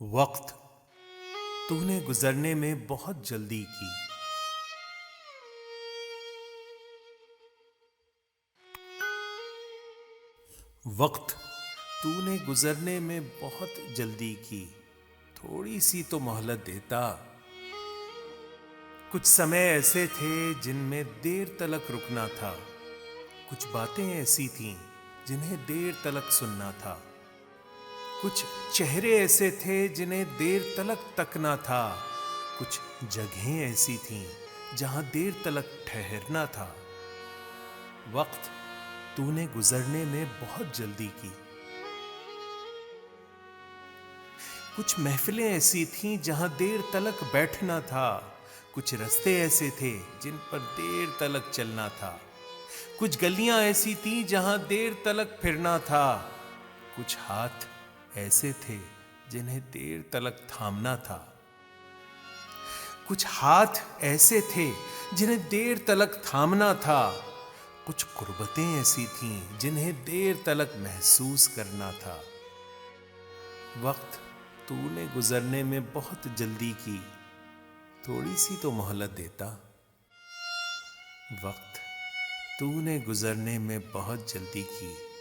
वक्त तूने गुजरने में बहुत जल्दी की। वक्त तूने गुजरने में बहुत जल्दी की, थोड़ी सी तो मोहलत देता। कुछ समय ऐसे थे जिनमें देर तलक रुकना था। कुछ बातें ऐसी थीं जिन्हें देर तलक सुनना था। कुछ चेहरे ऐसे थे जिन्हें देर तलक तकना था। कुछ जगहें ऐसी थीं जहां देर तलक ठहरना था। वक्त तूने गुजरने में बहुत जल्दी की। कुछ महफिलें ऐसी थीं जहां देर तलक बैठना था। कुछ रास्ते ऐसे थे जिन पर देर तलक चलना था। कुछ गलियां ऐसी थीं जहां देर तलक फिरना था। कुछ हाथ ऐसे थे जिन्हें देर तलक थामना था। कुछ हाथ ऐसे थे जिन्हें देर तलक थामना था। कुछ कुर्बतें ऐसी थीं जिन्हें देर तलक महसूस करना था। वक्त तूने गुजरने में बहुत जल्दी की, थोड़ी सी तो मोहलत देता। वक्त तूने गुजरने में बहुत जल्दी की।